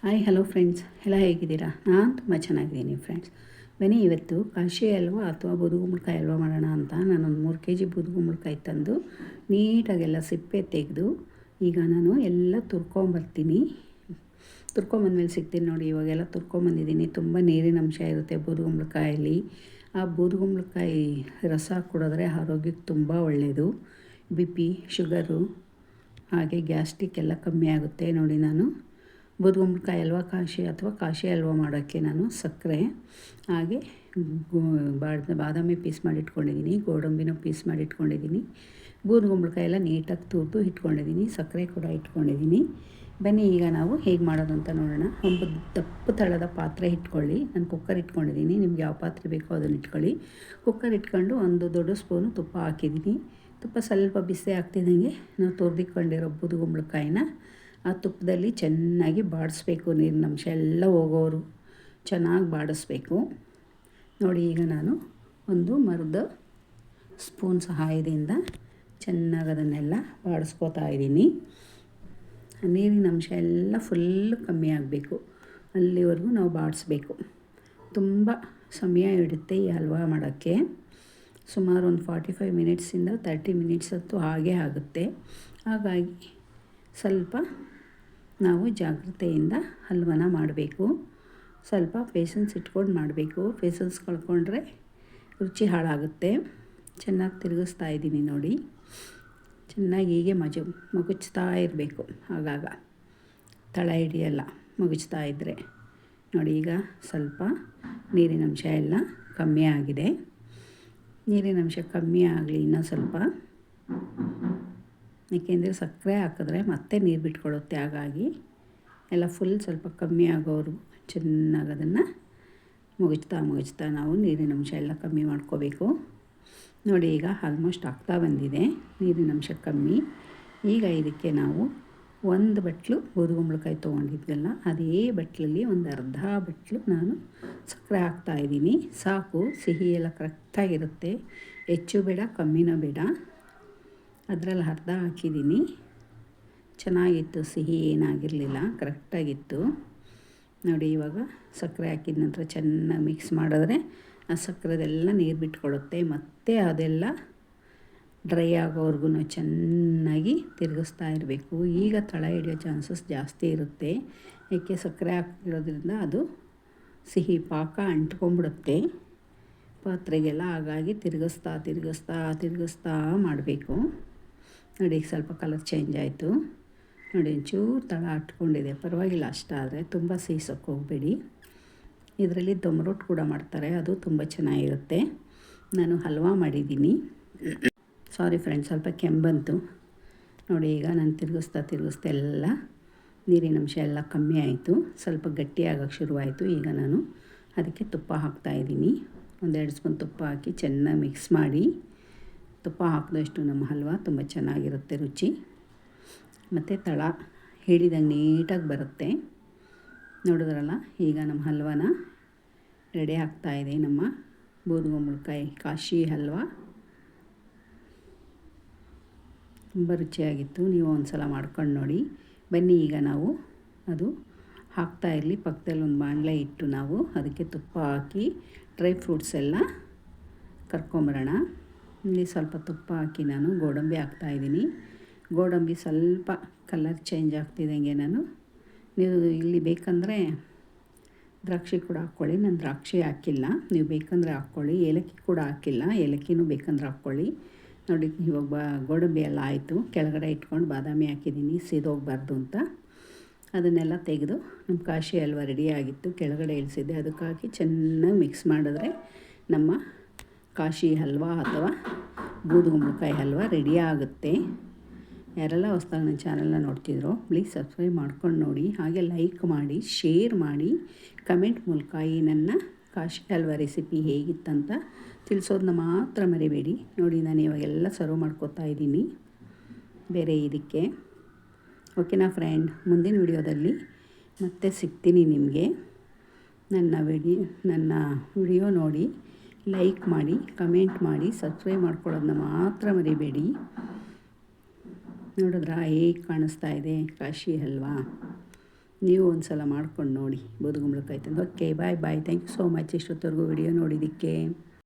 Hi hello friends, ಎಲ್ಲ ಹೇಗಿದ್ದೀರಾ? ನಾನು ತುಂಬ ಚೆನ್ನಾಗಿದ್ದೀನಿ ಫ್ರೆಂಡ್ಸ್. ಬನ್ನಿ ಇವತ್ತು ಕಾಶಿ ಹಲ್ವಾ ಅಥವಾ ಬೂದುಗುಂಬಳಕಾಯಿ ಹಲ್ವಾ ಮಾಡೋಣ ಅಂತ ನಾನೊಂದು 3 kg ಬೂದುಗುಂಬಳಕಾಯಿ ತಂದು ನೀಟಾಗೆಲ್ಲ ಸಿಪ್ಪೆ ತೆಗೆದು ಈಗ ನಾನು ಎಲ್ಲ ತುರ್ಕೊಂಬರ್ತೀನಿ. ತುರ್ಕೊಂಬಂದ್ಮೇಲೆ ಸಿಗ್ತೀನಿ ನೋಡಿ. ಇವಾಗೆಲ್ಲ ತುರ್ಕೊಂಬಂದಿದ್ದೀನಿ. ತುಂಬ ನೀರಿನ ಅಂಶ ಇರುತ್ತೆ ಬೂದುಗುಂಬಳಕಾಯಲ್ಲಿ. ಆ ಬೂದುಗುಂಬಳಕಾಯಿ ರಸ ಕುಡಿದ್ರೆ ಆರೋಗ್ಯಕ್ಕೆ ತುಂಬ ಒಳ್ಳೆಯದು. ಬಿ ಪಿ, ಶುಗರು ಹಾಗೆ ಗ್ಯಾಸ್ಟ್ರಿಕ್ ಎಲ್ಲ ಕಮ್ಮಿ ಆಗುತ್ತೆ. ನೋಡಿ, ನಾನು ಬೂದುಗುಂಬಳಕಾಯಿ ಹಲ್ವಾ ಕಾಶಿ ಹಲ್ವಾ ಮಾಡೋಕ್ಕೆ ನಾನು ಸಕ್ಕರೆ ಹಾಗೆ ಬಾದಾಮಿ ಪೀಸ್ ಮಾಡಿ ಇಟ್ಕೊಂಡಿದ್ದೀನಿ, ಗೋಡಂಬಿನೂ ಪೀಸ್ ಮಾಡಿ ಇಟ್ಕೊಂಡಿದ್ದೀನಿ, ಬೂದುಗುಂಬಳಕಾಯಿ ಎಲ್ಲ ನೀಟಾಗಿ ತುರಿದು ಇಟ್ಕೊಂಡಿದ್ದೀನಿ, ಸಕ್ಕರೆ ಕೂಡ ಇಟ್ಕೊಂಡಿದ್ದೀನಿ. ಬನ್ನಿ ಈಗ ನಾವು ಹೇಗೆ ಮಾಡೋದು ಅಂತ ನೋಡೋಣ. ಒಂದು ದಪ್ಪ ತಳದ ಪಾತ್ರೆ ಇಟ್ಕೊಳ್ಳಿ. ನಾನು ಕುಕ್ಕರ್ ಇಟ್ಕೊಂಡಿದ್ದೀನಿ. ನಿಮ್ಗೆ ಯಾವ ಪಾತ್ರೆ ಬೇಕೋ ಅದನ್ನು ಇಟ್ಕೊಳ್ಳಿ. ಕುಕ್ಕರ್ ಇಟ್ಕೊಂಡು ಒಂದು ದೊಡ್ಡ ಸ್ಪೂನು ತುಪ್ಪ ಹಾಕಿದ್ದೀನಿ. ತುಪ್ಪ ಸ್ವಲ್ಪ ಬಿಸಿ ಆಗ್ತಿದ್ದಂಗೆ ನಾವು ತುರಿದಿಟ್ಕೊಂಡಿರೋ ಬೂದುಗುಂಬಳಕಾಯಿನ ಆ ತುಪ್ಪದಲ್ಲಿ ಚೆನ್ನಾಗಿ ಬಾಡಿಸ್ಬೇಕು. ನೀರಿನ ಅಂಶ ಎಲ್ಲ ಹೋಗೋರು ಚೆನ್ನಾಗಿ ಬಾಡಿಸ್ಬೇಕು. ನೋಡಿ, ಈಗ ನಾನು ಒಂದು ಮರದ ಸ್ಪೂನ್ ಸಹಾಯದಿಂದ ಚೆನ್ನಾಗಿ ಅದನ್ನೆಲ್ಲ ಬಾಡಿಸ್ಕೋತಾ ಇದ್ದೀನಿ. ನೀರಿನ ಅಂಶ ಎಲ್ಲ ಫುಲ್ಲು ಕಮ್ಮಿ ಆಗಬೇಕು, ಅಲ್ಲಿವರೆಗೂ ನಾವು ಬಾಡಿಸ್ಬೇಕು. ತುಂಬ ಸಮಯ ಹಿಡಿಯುತ್ತೆ ಈ ಹಲ್ವಾ ಮಾಡೋಕ್ಕೆ. ಸುಮಾರು ಒಂದು 45 ಮಿನಿಟ್ಸಿಂದ 30 ಮಿನಿಟ್ಸ್ ಅಂತೂ ಹಾಗೇ ಆಗುತ್ತೆ. ಹಾಗಾಗಿ ಸ್ವಲ್ಪ ನಾವು ಜಾಗ್ರತೆಯಿಂದ ಹಲ್ವನ ಮಾಡಬೇಕು. ಸ್ವಲ್ಪ ಪೇಷನ್ಸ್ ಇಟ್ಕೊಂಡು ಮಾಡಬೇಕು. ಪೇಷನ್ಸ್ ಕಳ್ಕೊಂಡ್ರೆ ರುಚಿ ಹಾಳಾಗುತ್ತೆ. ಚೆನ್ನಾಗಿ ತಿರುಗಿಸ್ತಾ ಇದ್ದೀನಿ ನೋಡಿ. ಚೆನ್ನಾಗಿ ಹೀಗೆ ಮಗುಚ್ತಾ ಇರಬೇಕು. ಆಗಾಗ ತಳ ಹಿಡಿಯಲ್ಲ ಮಗುಚ್ತಾ ಇದ್ದರೆ. ನೋಡಿ, ಈಗ ಸ್ವಲ್ಪ ನೀರಿನ ಅಂಶ ಎಲ್ಲ ಕಮ್ಮಿ ಆಗಿದೆ. ನೀರಿನ ಅಂಶ ಕಮ್ಮಿ ಆಗಲಿ ಇನ್ನೂ ಸ್ವಲ್ಪ, ಏಕೆಂದರೆ ಸಕ್ಕರೆ ಹಾಕಿದ್ರೆ ಮತ್ತೆ ನೀರು ಬಿಟ್ಕೊಳ್ಳುತ್ತೆ. ಹಾಗಾಗಿ ಎಲ್ಲ ಫುಲ್ ಸ್ವಲ್ಪ ಕಮ್ಮಿ ಆಗೋರು ಚೆನ್ನಾಗಿ ಅದನ್ನು ಮುಗುಚ್ತಾ ನಾವು ನೀರಿನ ಅಂಶ ಎಲ್ಲ ಕಮ್ಮಿ ಮಾಡ್ಕೋಬೇಕು. ನೋಡಿ, ಈಗ ಆಲ್ಮೋಸ್ಟ್ ಆಗ್ತಾ ಬಂದಿದೆ ನೀರಿನ ಅಂಶ ಕಮ್ಮಿ. ಈಗ ಇದಕ್ಕೆ ನಾವು ಒಂದು ಬಟ್ಲು ಬೂದುಗುಂಬಳಕಾಯಿ ತೊಗೊಂಡಿದ್ವಲ್ಲ, ಅದೇ ಬಟ್ಲಲ್ಲಿ ಒಂದು ಅರ್ಧ ಬಟ್ಲು ನಾನು ಸಕ್ಕರೆ ಹಾಕ್ತಾಯಿದ್ದೀನಿ. ಸಾಕು, ಸಿಹಿ ಎಲ್ಲ ಕರೆಕ್ಟಾಗಿರುತ್ತೆ. ಹೆಚ್ಚು ಬೇಡ, ಕಮ್ಮಿನೂ ಬೇಡ. ಅದರಲ್ಲಿ ಅರ್ಧ ಹಾಕಿದ್ದೀನಿ. ಚೆನ್ನಾಗಿತ್ತು, ಸಿಹಿ ಏನಾಗಿರಲಿಲ್ಲ, ಕರೆಕ್ಟಾಗಿತ್ತು. ನೋಡಿ, ಇವಾಗ ಸಕ್ಕರೆ ಹಾಕಿದ ನಂತರ ಚೆನ್ನಾಗಿ ಮಿಕ್ಸ್ ಮಾಡಿದ್ರೆ ಆ ಸಕ್ಕರೆದೆಲ್ಲ ನೀರು ಬಿಟ್ಕೊಳ್ಳುತ್ತೆ. ಮತ್ತು ಅದೆಲ್ಲ ಡ್ರೈ ಆಗೋವರೆಗೂ ಚೆನ್ನಾಗಿ ತಿರುಗಿಸ್ತಾ ಇರಬೇಕು. ಈಗ ತಳ ಹಿಡಿಯೋ ಚಾನ್ಸಸ್ ಜಾಸ್ತಿ ಇರುತ್ತೆ. ಏಕೆ, ಸಕ್ಕರೆ ಹಾಕಿರೋದ್ರಿಂದ ಅದು ಸಿಹಿ ಪಾಕ ಅಂಟ್ಕೊಂಡ್ಬಿಡುತ್ತೆ ಪಾತ್ರೆಗೆಲ್ಲ. ಹಾಗಾಗಿ ತಿರುಗಿಸ್ತಾ ಮಾಡಬೇಕು. ನೋಡಿ, ಈಗ ಸ್ವಲ್ಪ ಕಲರ್ ಚೇಂಜ್ ಆಯಿತು. ನೋಡಿ, ಒಂಚೂರು ತಳ ಅಟ್ಕೊಂಡಿದೆ, ಪರವಾಗಿಲ್ಲ. ಅಷ್ಟಾದರೆ ತುಂಬ ಸೀಸೋಕ್ಕೆ ಹೋಗಬೇಡಿ. ಇದರಲ್ಲಿ ದಮ್ ರೊಟ್ಟಿ ಕೂಡ ಮಾಡ್ತಾರೆ, ಅದು ತುಂಬ ಚೆನ್ನಾಗಿರುತ್ತೆ. ನಾನು ಹಲ್ವಾ ಮಾಡಿದ್ದೀನಿ. ಸಾರಿ ಫ್ರೆಂಡ್ಸ್, ಸ್ವಲ್ಪ ಕೆಂಬಂತು. ನೋಡಿ, ಈಗ ನಾನು ತಿರುಗಿಸ್ತಾ ಎಲ್ಲ ನೀರಿನ ಅಂಶ ಎಲ್ಲ ಕಮ್ಮಿ ಆಯಿತು. ಸ್ವಲ್ಪ ಗಟ್ಟಿಯಾಗೋಕ್ಕೆ ಶುರುವಾಯಿತು. ಈಗ ನಾನು ಅದಕ್ಕೆ ತುಪ್ಪ ಹಾಕ್ತಾಯಿದ್ದೀನಿ. 1-2 ಸ್ಪೂನ್ ತುಪ್ಪ ಹಾಕಿ ಚೆನ್ನಾಗಿ ಮಿಕ್ಸ್ ಮಾಡಿ. ತುಪ್ಪ ಹಾಕಿದಷ್ಟು ನಮ್ಮ ಹಲ್ವಾ ತುಂಬ ಚೆನ್ನಾಗಿರುತ್ತೆ ರುಚಿ. ಮತ್ತು ತಳ ಹಿಡಿದಂಗೆ ನೀಟಾಗಿ ಬರುತ್ತೆ. ನೋಡಿದ್ರಲ್ಲ, ಈಗ ನಮ್ಮ ಹಲ್ವಾನ ರೆಡಿ ಆಗ್ತಾಯಿದೆ. ನಮ್ಮ ಬೂದುಗುಂಬಳಕಾಯಿ ಕಾಶಿ ಹಲ್ವಾ ತುಂಬ ರುಚಿಯಾಗಿತ್ತು. ನೀವು ಒಂದು ಸಲ ಮಾಡ್ಕೊಂಡು ನೋಡಿ. ಬನ್ನಿ, ಈಗ ನಾವು ಅದು ಹಾಕ್ತಾಯಿರಲಿ. ಪಕ್ಕದಲ್ಲಿ ಒಂದು ಬಾಣಲೆ ಇಟ್ಟು ನಾವು ಅದಕ್ಕೆ ತುಪ್ಪ ಹಾಕಿ ಡ್ರೈ ಫ್ರೂಟ್ಸ್ ಎಲ್ಲ ಕರ್ಕೊಂಬರೋಣ. ಇಲ್ಲಿ ಸ್ವಲ್ಪ ತುಪ್ಪ ಹಾಕಿ ನಾನು ಗೋಡಂಬಿ ಹಾಕ್ತಾಯಿದ್ದೀನಿ. ಗೋಡಂಬಿ ಸ್ವಲ್ಪ ಕಲರ್ ಚೇಂಜ್ ಆಗ್ತಿದ್ದಂಗೆ ನೀವು ಇಲ್ಲಿ ಬೇಕಂದರೆ ದ್ರಾಕ್ಷಿ ಕೂಡ ಹಾಕ್ಕೊಳ್ಳಿ. ನಾನು ದ್ರಾಕ್ಷಿ ಹಾಕಿಲ್ಲ, ನೀವು ಬೇಕಂದರೆ ಹಾಕ್ಕೊಳ್ಳಿ. ಏಲಕ್ಕಿ ಕೂಡ ಹಾಕಿಲ್ಲ, ಏಲಕ್ಕಿನೂ ಬೇಕಂದ್ರೆ ಹಾಕ್ಕೊಳ್ಳಿ. ನೋಡಿ, ಇವಾಗ ಗೋಡಂಬಿ ಎಲ್ಲ ಆಯಿತು. ಕೆಳಗಡೆ ಇಟ್ಕೊಂಡು ಬಾದಾಮಿ ಹಾಕಿದ್ದೀನಿ, ಸೀದೋಗಬಾರ್ದು ಅಂತ. ಅದನ್ನೆಲ್ಲ ತೆಗೆದು ನಮ್ಮ ಕಾಶಿ ಹಲ್ವಾ ರೆಡಿಯಾಗಿತ್ತು, ಕೆಳಗಡೆ ಇಳಿಸಿದ್ದೆ. ಅದಕ್ಕೆ ಹಾಕಿ ಚೆನ್ನಾಗಿ ಮಿಕ್ಸ್ ಮಾಡಿದ್ರೆ ನಮ್ಮ ಕಾಶಿ ಹಲ್ವಾ ಅಥವಾ ಬೂದುಗುಂಬಳಕಾಯಿ ಹಲ್ವಾ ರೆಡಿ ಆಗುತ್ತೆ. ಯಾರೆಲ್ಲ ಹೊಸ್ದಾಗಿ ನನ್ನ ಚಾನಲ್ನ ನೋಡ್ತಿದ್ರೋ ಪ್ಲೀಸ್ ಸಬ್ಸ್ಕ್ರೈಬ್ ಮಾಡ್ಕೊಂಡು ನೋಡಿ. ಹಾಗೆ ಲೈಕ್ ಮಾಡಿ, ಶೇರ್ ಮಾಡಿ, ಕಮೆಂಟ್ ಮೂಲಕ ಈ ನನ್ನ ಕಾಶಿ ಹಲ್ವಾ ರೆಸಿಪಿ ಹೇಗಿತ್ತಂತ ತಿಳಿಸೋದನ್ನ ಮಾತ್ರ ಮರಿಬೇಡಿ. ನೋಡಿ, ನಾನು ಇವಾಗೆಲ್ಲ ಸರ್ವ್ ಮಾಡ್ಕೋತಾ ಇದ್ದೀನಿ ಬೇರೆ ಇದಕ್ಕೆ. ಓಕೆನಾ ಫ್ರೆಂಡ್? ಮುಂದಿನ ವಿಡಿಯೋದಲ್ಲಿ ಮತ್ತೆ ಸಿಗ್ತೀನಿ ನಿಮಗೆ. ನನ್ನ ವಿಡಿಯೋ ನೋಡಿ ಲೈಕ್ ಮಾಡಿ, ಕಮೆಂಟ್ ಮಾಡಿ, ಸಬ್ಸ್ಕ್ರೈಬ್ ಮಾಡ್ಕೊಳ್ಳೋದನ್ನ ಮಾತ್ರ ಮರಿಬೇಡಿ. ನೋಡಿದ್ರಾ ಹೇಗೆ ಕಾಣಿಸ್ತಾ ಇದೆ ಕಾಶಿ ಹಲ್ವಾ? ನೀವು ಒಂದು ಸಲ ಮಾಡ್ಕೊಂಡು ನೋಡಿ ಬೂದುಗುಂಬಳಕಾಯಿ ತಂದು. Okay bye bye. Thank you so much ಇಷ್ಟೊತ್ತವರೆಗೂ ವಿಡಿಯೋ ನೋಡಿದ್ದಕ್ಕೆ.